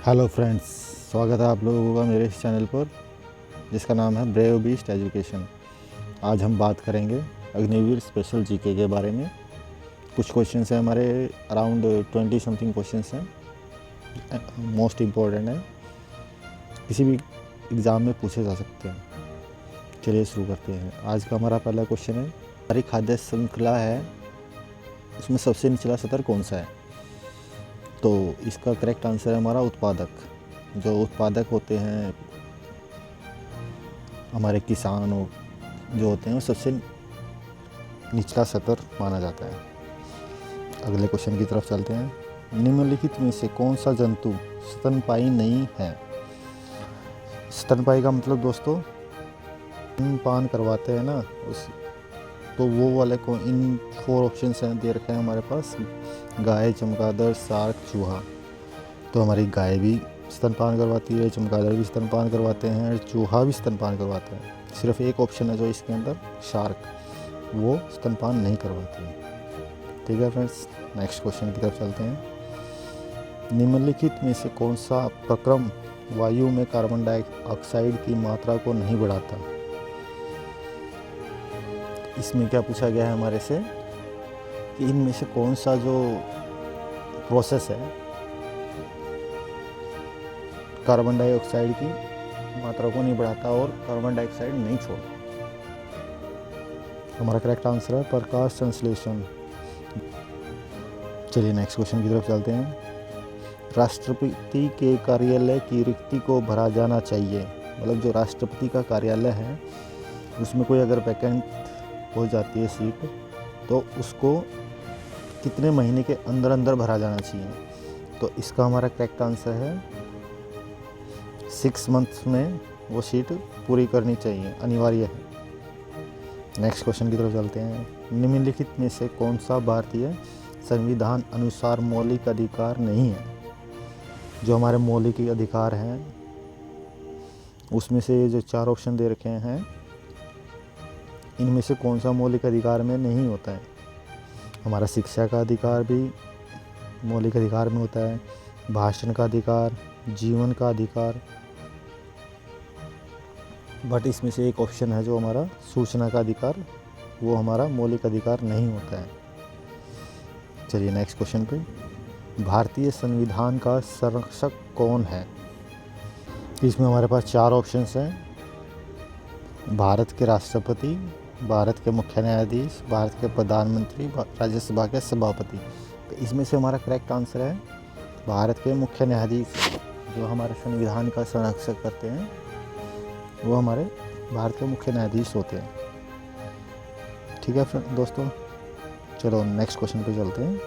Hello friends, स्वागत है आप लोगों का मेरे इस चैनल पर जिसका नाम है ब्रेव बीस्ट एजुकेशन। आज हम बात करेंगे अग्निवीर स्पेशल जीके के बारे में। कुछ क्वेश्चंस हैं हमारे, अराउंड 20 समथिंग क्वेश्चंस हैं, मोस्ट इम्पोर्टेंट है, किसी भी एग्ज़ाम में पूछे जा सकते हैं। चलिए शुरू करते हैं। आज का हमारा पहला क्वेश्चन है, हमारी खाद्य श्रृंखला है उसमें सबसे निचला स्तर कौन सा है? तो इसका करेक्ट आंसर है हमारा उत्पादक। जो उत्पादक होते हैं हमारे किसान जो होते हैं वो सबसे निचला स्तर माना जाता है। अगले क्वेश्चन की तरफ चलते हैं। निम्नलिखित में से कौन सा जंतु स्तनपायी नहीं है? स्तनपायी का मतलब दोस्तों स्तनपान करवाते हैं ना, उस तो वो वाले को इन 4 ऑप्शंस हैं दे रखे हैं हमारे पास। गाय, चमगादड़, शार्क, चूहा। तो हमारी गाय भी स्तनपान करवाती है, चमगादड़ भी स्तनपान करवाते हैं, चूहा भी स्तनपान करवाता है। सिर्फ एक ऑप्शन है जो इसके अंदर, शार्क, वो स्तनपान नहीं करवाती है। ठीक है फ्रेंड्स, नेक्स्ट क्वेश्चन की तरफ चलते हैं। निम्नलिखित में से कौन सा प्रक्रम वायु में कार्बन डाइऑक्साइड की मात्रा को नहीं बढ़ाता? इसमें क्या पूछा गया है हमारे से कि इनमें से कौन सा जो प्रोसेस है कार्बन डाइऑक्साइड की मात्रा को नहीं बढ़ाता और कार्बन डाइऑक्साइड नहीं छोड़ता? हमारा करेक्ट आंसर है प्रकाश संश्लेषण। चलिए नेक्स्ट क्वेश्चन की तरफ चलते हैं। राष्ट्रपति के कार्यालय की रिक्ति को भरा जाना चाहिए, मतलब जो राष्ट्रपति का कार्यालय है उसमें कोई अगर वैकेंट हो जाती है सीट तो उसको कितने महीने के अंदर अंदर भरा जाना चाहिए? तो इसका हमारा करेक्ट आंसर है 6 मंथ्स में वो सीट पूरी करनी चाहिए, अनिवार्य है। नेक्स्ट क्वेश्चन की तरफ चलते हैं। निम्नलिखित में से कौन सा भारतीय संविधान अनुसार मौलिक अधिकार नहीं है? जो हमारे मौलिक अधिकार हैं उसमें से जो 4 ऑप्शन दे रखे हैं इनमें से कौन सा मौलिक अधिकार में नहीं होता है? हमारा शिक्षा का अधिकार भी मौलिक अधिकार में होता है, भाषण का अधिकार, जीवन का अधिकार, बट इसमें से एक ऑप्शन है जो हमारा सूचना का अधिकार, वो हमारा मौलिक अधिकार नहीं होता है। चलिए नेक्स्ट क्वेश्चन पे। भारतीय संविधान का संरक्षक कौन है? इसमें हमारे पास 4 ऑप्शंस हैं। भारत के राष्ट्रपति, भारत के मुख्य न्यायाधीश, भारत के प्रधानमंत्री, राज्यसभा के सभापति। तो इसमें से हमारा करेक्ट आंसर है भारत के मुख्य न्यायाधीश। जो हमारे संविधान का संरक्षक करते हैं वो हमारे भारत के मुख्य न्यायाधीश होते हैं। ठीक है दोस्तों, चलो नेक्स्ट क्वेश्चन पे चलते हैं।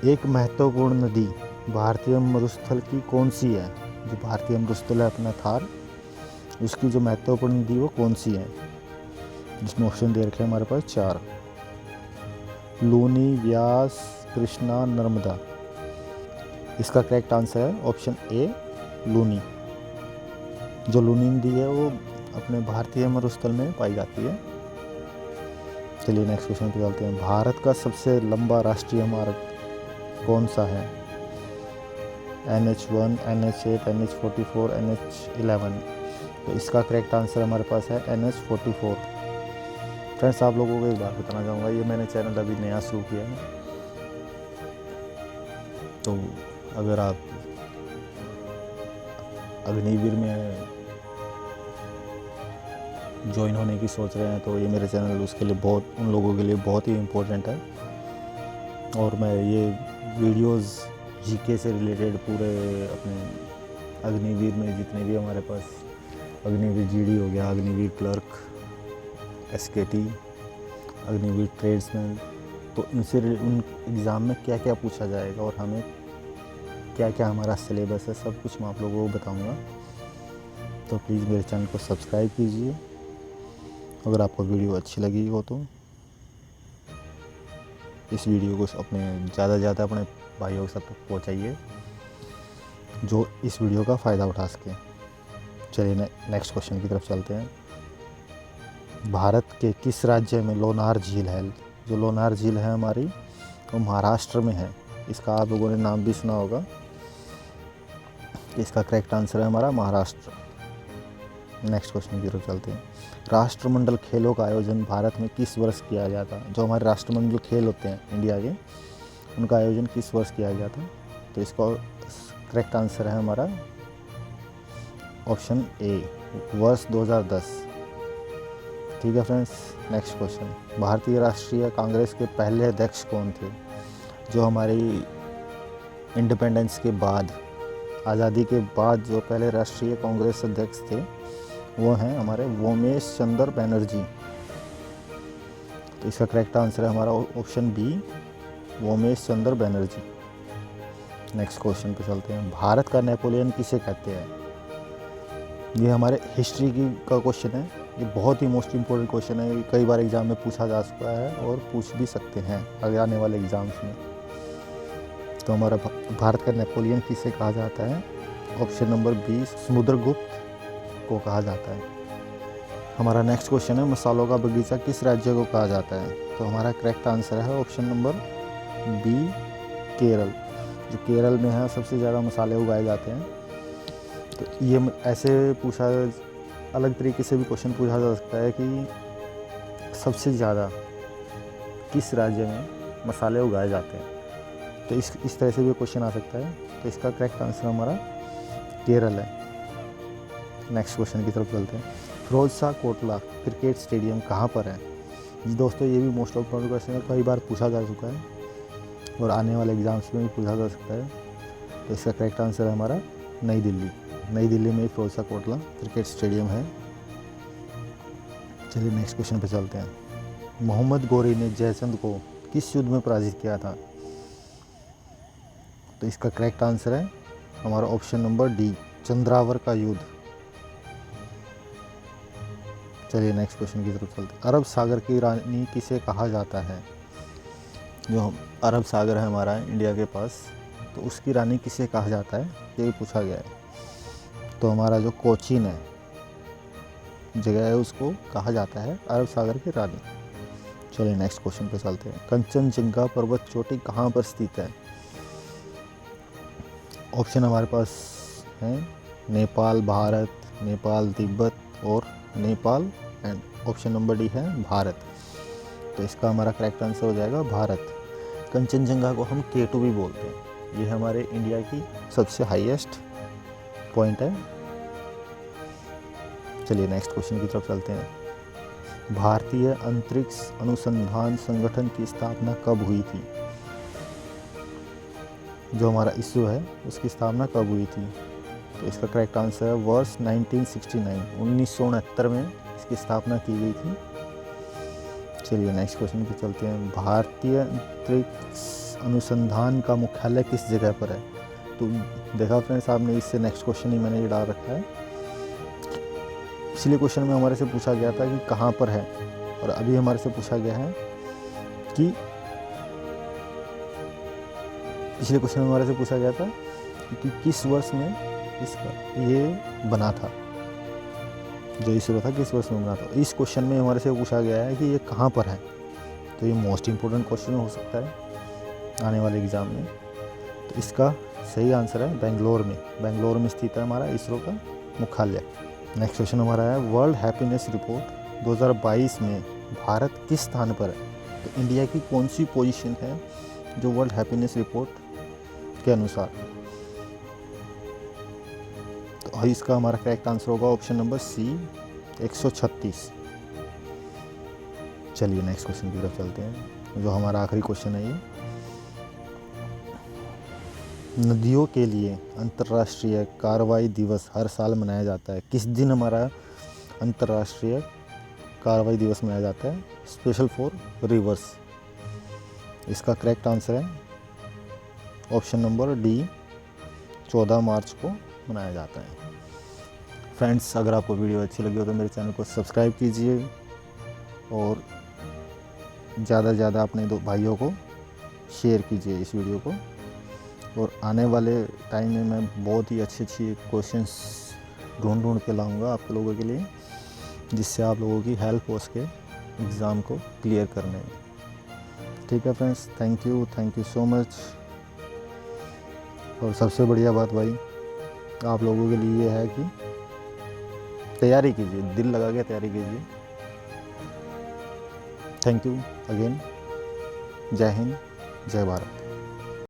एक महत्वपूर्ण नदी भारतीय मरुस्थल की कौन सी है? जो भारतीय मरुस्थल है अपना थार, उसकी जो महत्वपूर्ण नदी वो कौन सी है? जिसमें ऑप्शन दे रखे हैं हमारे पास 4। लूनी, व्यास, कृष्णा, नर्मदा। इसका करेक्ट आंसर है ऑप्शन ए, लूनी। जो लूनी नदी है वो अपने भारतीय मरुस्थल में पाई जाती है। चलिए नेक्स्ट क्वेश्चन पे चलते हैं। भारत का सबसे लंबा राष्ट्रीय मार्ग कौन सा है? NH1, NH8, NH44, NH11। तो इसका करेक्ट आंसर हमारे पास है NH44। फ्रेंड्स, आप लोगों को एक बात बताना चाहूँगा, ये मैंने चैनल अभी नया शुरू किया है, तो अगर आप अग्निवीर में ज्वाइन होने की सोच रहे हैं तो ये मेरे चैनल उसके लिए बहुत, उन लोगों के लिए बहुत ही इम्पोर्टेंट है। और मैं ये वीडियोस जीके से रिलेटेड पूरे अपने अग्निवीर में जितने भी हमारे पास अग्निवीर GD हो गया, Agniveer clerk, SKT, Agniveer tradesman, तो इनसे उन एग्ज़ाम में क्या क्या पूछा जाएगा और हमें क्या क्या हमारा सिलेबस है, सब कुछ मैं आप लोगों को बताऊंगा। तो प्लीज़ मेरे चैनल को सब्सक्राइब कीजिए। अगर आपको वीडियो अच्छी लगी हो तो इस वीडियो को अपने ज़्यादा से ज़्यादा अपने भाइयों के साथ पहुँचाइए जो इस वीडियो का फ़ायदा उठा सकें। चलिए नेक्स्ट क्वेश्चन की तरफ चलते हैं। भारत के किस राज्य में लोनार झील है? जो लोनार झील है हमारी वो महाराष्ट्र में है। इसका आप लोगों ने नाम भी सुना होगा। इसका करेक्ट आंसर है हमारा महाराष्ट्र। नेक्स्ट क्वेश्चन की तरफ चलते हैं। राष्ट्रमंडल खेलों का आयोजन भारत में किस वर्ष किया गया था? जो हमारे राष्ट्रमंडल खेल होते हैं इंडिया के, उनका आयोजन किस वर्ष किया गया था? तो इसका करेक्ट आंसर है हमारा ऑप्शन ए, वर्ष 2010। ठीक है फ्रेंड्स, नेक्स्ट क्वेश्चन। भारतीय राष्ट्रीय कांग्रेस के पहले अध्यक्ष कौन थे? जो हमारी इंडिपेंडेंस के बाद, आज़ादी के बाद जो पहले राष्ट्रीय कांग्रेस अध्यक्ष थे वो हैं हमारे वोमेश चंद्र बनर्जी। तो इसका करेक्ट आंसर है हमारा ऑप्शन बी, वोमेश चंद्र बनर्जी। नेक्स्ट क्वेश्चन पे चलते हैं। भारत का नेपोलियन किसे कहते हैं? ये हमारे हिस्ट्री का क्वेश्चन है। ये बहुत ही मोस्ट इम्पोर्टेंट क्वेश्चन है। कई बार एग्जाम में पूछा जा चुका है और पूछ भी सकते हैं आगे आने वाले एग्जाम्स में। तो हमारा भारत का नेपोलियन किसे कहा जाता है? ऑप्शन नंबर बी, समुद्रगुप्त को कहा जाता है। हमारा नेक्स्ट क्वेश्चन है, मसालों का बगीचा किस राज्य को कहा जाता है? तो हमारा करेक्ट आंसर है ऑप्शन नंबर बी, केरल। जो केरल में है सबसे ज़्यादा मसाले उगाए जाते हैं। तो ये ऐसे पूछा, अलग तरीके से भी क्वेश्चन पूछा जा सकता है कि सबसे ज़्यादा किस राज्य में मसाले उगाए जाते हैं। तो इस तरह से भी क्वेश्चन आ सकता है। तो इसका करेक्ट आंसर हमारा केरल है। नेक्स्ट क्वेश्चन की तरफ चलते हैं। फिरोज शाह कोटला क्रिकेट स्टेडियम कहाँ पर है? जी दोस्तों, ये भी मोस्ट ऑफ क्वेश्चन है, कई बार पूछा जा चुका है और आने वाले एग्जाम्स में भी पूछा जा सकता है। तो इसका करेक्ट आंसर है हमारा नई दिल्ली। नई दिल्ली में फिरोज शाह कोटला क्रिकेट स्टेडियम है। चलिए नेक्स्ट क्वेश्चन पे चलते हैं। मोहम्मद गौरी ने जयचंद को किस युद्ध में पराजित किया था? तो इसका करेक्ट आंसर है हमारा ऑप्शन नंबर डी, चंद्रावर का युद्ध। चलिए नेक्स्ट क्वेश्चन की तरफ चलते हैं। अरब सागर की रानी किसे कहा जाता है? जो अरब सागर है हमारा इंडिया के पास, तो उसकी रानी किसे कहा जाता है, ये पूछा गया है। तो हमारा जो कोचीन है जगह है, उसको कहा जाता है अरब सागर की रानी। चलिए नेक्स्ट क्वेश्चन पे चलते हैं। कंचनजंगा पर्वत चोटी कहाँ पर स्थित है? ऑप्शन हमारे पास हैं नेपाल, भारत, नेपाल, तिब्बत और Nepal, and option number D है भारत। तो इसका हमारा करेक्ट आंसर हो जाएगा भारत। कंचनजंगा को हम K2 भी बोलते हैं। ये हमारे इंडिया की सबसे हाईएस्ट पॉइंट है। चलिए नेक्स्ट क्वेश्चन की तरफ चलते हैं। भारतीय अंतरिक्ष अनुसंधान संगठन की स्थापना कब हुई थी? जो हमारा इसरो है उसकी स्थापना कब हुई थी? तो इसका करेक्ट आंसर है वर्ष 1969 में इसकी स्थापना की गई थी। चलिए नेक्स्ट क्वेश्चन पे चलते हैं। भारतीय अंतरिक्ष अनुसंधान का मुख्यालय किस जगह पर है? तो देखा फ्रेंड्स आपने, इससे नेक्स्ट क्वेश्चन ही मैंने ये डाल रखा है। पिछले क्वेश्चन में हमारे से पूछा गया था कि कहाँ पर है, और अभी हमारे से पूछा गया है कि पिछले क्वेश्चन में हमारे से पूछा गया था कि किस वर्ष में इसका ये बना था, जो इसरो था किस वर्ष में बना था। इस क्वेश्चन में हमारे से पूछा गया है कि ये कहाँ पर है। तो ये मोस्ट इम्पोर्टेंट क्वेश्चन हो सकता है आने वाले एग्ज़ाम में। तो इसका सही आंसर है बेंगलोर में। बेंगलोर में स्थित है हमारा इसरो का मुख्यालय। नेक्स्ट क्वेश्चन हमारा है, वर्ल्ड हैप्पीनेस रिपोर्ट 2022 में भारत किस स्थान पर है? तो इंडिया की कौन सी पोजीशन है जो वर्ल्ड हैप्पीनेस रिपोर्ट के अनुसार? तो इसका हमारा करेक्ट आंसर होगा ऑप्शन नंबर सी, 136। चलिए नेक्स्ट क्वेश्चन की तरफ चलते हैं, जो हमारा आखिरी क्वेश्चन है। ये नदियों के लिए अंतर्राष्ट्रीय कार्रवाई दिवस हर साल मनाया जाता है। किस दिन हमारा अंतर्राष्ट्रीय कार्रवाई दिवस मनाया जाता है? Special for reverse. इसका करेक्ट आंसर है ऑप्शन नंबर डी, 14 मार्च को मनाया जाता है। फ्रेंड्स, अगर आपको वीडियो अच्छी लगी हो तो मेरे चैनल को सब्सक्राइब कीजिए और ज़्यादा से ज़्यादा अपने दो भाइयों को शेयर कीजिए इस वीडियो को। और आने वाले टाइम में मैं बहुत ही अच्छी क्वेश्चंस ढूंढ के लाऊंगा आप लोगों के लिए, जिससे आप लोगों की हेल्प हो सके एग्ज़ाम को क्लियर करने में। ठीक है friends, thank you so much. और सबसे बढ़िया बात भाई, आप लोगों के लिए ये है कि तैयारी कीजिए, दिल लगा के तैयारी कीजिए। Thank you again. जय हिंद, जय भारत।